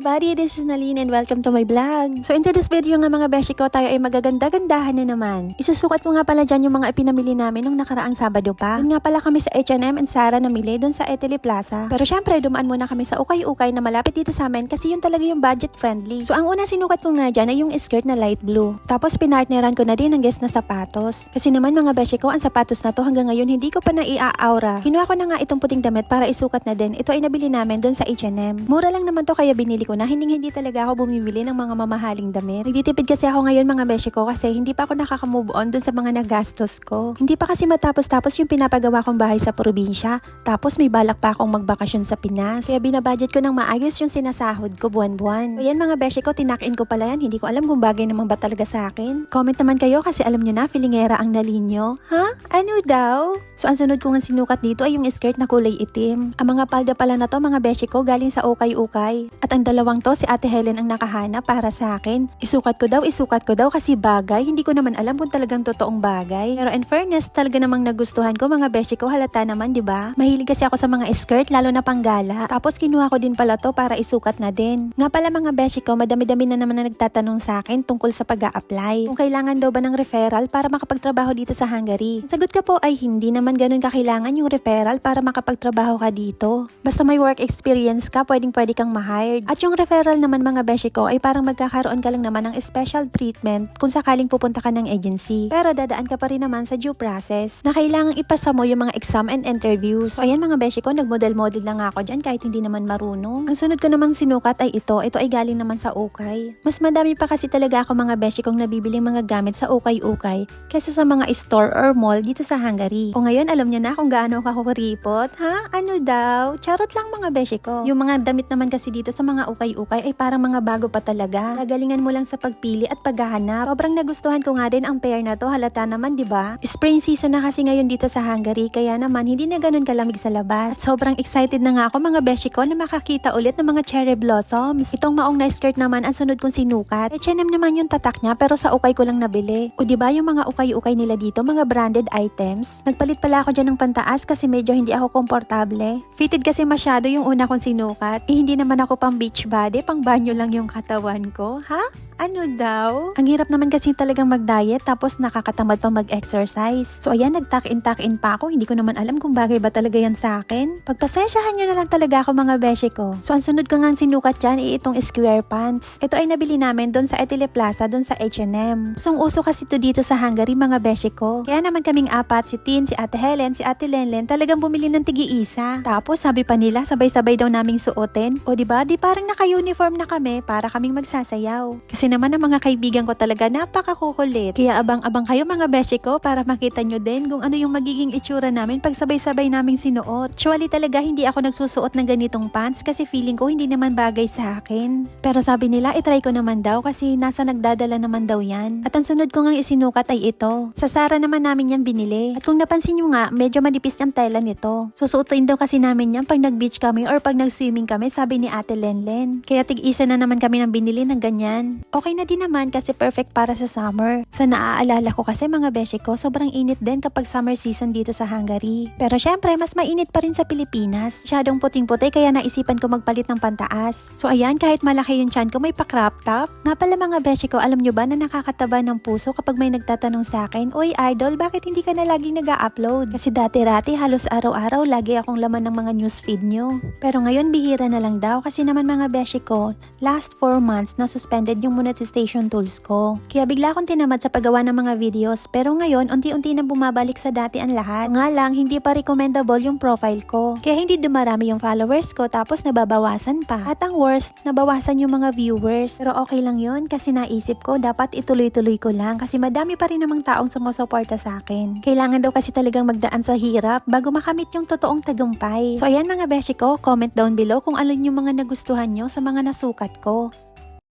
everybody, this is Naline and welcome to my vlog. So into this video nga mga beshi ko, tayo ay magaganda-gandahan na naman. Isusukat ko nga pala dyan yung mga ipinamili namin nung nakaraang Sabado pa. Yun nga pala kami sa H&M and Zara namili dun sa Etely Plaza. Pero syempre, dumaan muna kami sa Ukay-Ukay na malapit dito sa amin kasi yun talaga yung budget friendly. So ang una sinukat ko nga dyan ay yung skirt na light blue. Tapos pinartneran ko na din ang guest na sapatos. Kasi naman mga beshi ko, ang sapatos na to hanggang ngayon hindi ko pa naiaaura. Kinuha ko na nga itong puting damit para isukat na din. Ito ay nabili namin dun sa H&M. Mura lang naman to kaya binili ko na. Hindi talaga ako bumibili ng mga mamahaling damit. Nagtitipid kasi ako ngayon mga beshi ko kasi hindi pa ako nakaka-move on dun sa mga nagastos ko. Hindi pa kasi matapos-tapos yung pinapagawa kong bahay sa probinsya. Tapos may balak pa akong magbakasyon sa Pinas. Kaya binabudget ko ng maayos yung sinasahod ko buwan-buwan. So yan mga beshi ko, tinakin ko pala yan. Hindi ko alam kung bagay naman ba talaga sa akin. Comment naman kayo kasi alam nyo na, filingera ang nalinyo. Ha? Ano daw? So ang sunod ko nga sinukat dito ay yung skirt na kulay itim. Ang mga palda pala na to mga beshi ko galing sa Ukay-Ukay. At ang dalawang to si Ate Helen ang nakahanap para sa akin. Isukat ko daw kasi bagay. Hindi ko naman alam kung talagang totoong bagay. Pero in fairness, talaga namang nagustuhan ko mga beshi ko. Halata naman, di ba? Mahilig kasi ako sa mga skirt, lalo na panggala. Tapos kinuha ko din pala to para isukat na din. Nga pala mga beshi ko, madami-dami na naman na nagtatanong sa akin tungkol sa pag-a-apply. Kung kailangan daw ba ng referral para makapagtrabaho dito sa Hungary. Sagot ko po ay hindi naman ganun kakailangan yung referral para makapagtrabaho ka dito. Basta may work experience ka, pwede kang ma-hired. At yung referral naman mga beshi ko ay parang magkakaroon ka lang naman ng special treatment kung sakaling pupunta ka ng agency. Pero dadaan ka pa rin naman sa due process na kailangang ipasa mo yung mga exam and interviews. So ayan mga beshi ko, nagmodel-model lang ako dyan kahit hindi naman marunong. Ang sunod ko namang sinukat ay ito. Ito ay galing naman sa Ukay. Mas madami pa kasi talaga ako mga beshi kong nabibiling mga gamit sa Ukay-Ukay kaysa sa mga store or mall dito sa Hungary. O ngayon alam nyo na kung gaano ako kuripot. Ha? Ano daw? Charot lang mga beshi ko. Yung mga damit naman kasi dito sa mga Ukay-Ukay ay parang mga bago pa talaga. Gagalingan mo lang sa pagpili at paghahanap. Sobrang nagustuhan ko nga din ang pair na to. Halata naman, di ba? Spring season na kasi ngayon dito sa Hungary, kaya naman hindi na ganun kalamig sa labas. At sobrang excited na nga ako mga beshi ko na makakita ulit ng mga cherry blossoms. Itong maong na skirt naman ang sunod kong sinukat. H&M naman yung tatak niya pero sa Ukay ko lang nabili. O di ba yung mga Ukay-Ukay nila dito, mga branded items? Nagpalit pala ako dyan ng pantaas kasi medyo hindi ako komportable. Fitted kasi masyado yung una kong sinukat. Hindi naman ako pang beach body, pang banyo lang yung katawan ko. Ha? Ano daw? Ang hirap naman kasi talagang mag-diet tapos nakakatamad pa mag-exercise. So ayan, nag-tuck-in pa ako. Hindi ko naman alam kung bagay ba talaga yan sa akin. Pagpasensyahan nyo na lang talaga ako mga beshi ko. So ang sunod ko nga sinukat dyan ay itong square pants. Ito ay nabili namin doon sa Etely Plaza, doon sa H&M. Usong-uso kasi ito dito sa Hungary mga beshi ko. Kaya naman kaming apat, si Tin, si Ate Helen, si Ate Lenlen, talagang bumili ng tigi-isa. Tapos sabi pa nila, sabay-sabay daw naming suotin. O diba, di parang naka-uniform na kami para kaming magsasayaw. Kasi naman ang mga kaibigan ko talaga napakakukulit. Kaya abang-abang kayo mga beshi ko para makita nyo din kung ano yung magiging itsura namin pag sabay-sabay naming sinuot. Actually talaga hindi ako nagsusuot ng ganitong pants kasi feeling ko hindi naman bagay sa akin. Pero sabi nila itry ko naman daw kasi nasa nagdadala naman daw yan. At ang sunod ko nga isinukat ay ito. Sa Zara naman namin yan binili. At kung napansin nyo nga, medyo manipis yung tela nito. Susuotin daw kasi namin yan pag nag-beach kami or pag nag-swimming kami, sabi ni Ate Lenlen. Kaya tig-isa na naman kami ng binili ng ganyan. Okay na din naman kasi perfect para sa summer. Sa naaalala ko kasi mga beshi ko, sobrang init din kapag summer season dito sa Hungary. Pero syempre, mas mainit pa rin sa Pilipinas. Masyadong puting-puti kaya naisipan ko magpalit ng pantaas. So ayan, kahit malaki yung tiyan ko, may pa-crop top. Nga pala mga beshi ko, alam nyo ba na nakakataba ng puso kapag may nagtatanong sa akin, "Uy idol, bakit hindi ka na laging nag-a-upload?" Kasi dati-rati halos araw-araw lagi akong laman ng mga newsfeed nyo. Pero ngayon bihira na lang daw kasi naman mga beshi ko, last 4 months na suspended yung monetization tools ko. Kaya bigla akong tinamad sa paggawa ng mga videos pero ngayon unti-unti na bumabalik sa dati ang lahat. Nga lang hindi pa recommendable yung profile ko. Kaya hindi dumarami yung followers ko tapos nababawasan pa. At ang worst, nabawasan yung mga viewers. Pero okay lang yun kasi naisip ko dapat ituloy-tuloy ko lang kasi madami pa rin namang taong sumusuporta sa akin. Kailangan daw kasi talagang magdaan sa hirap bago makamit yung totoong tagumpay. So ayan mga beshi ko, comment down below kung ano yung mga nagustuhan nyo sa mga nasukat ko.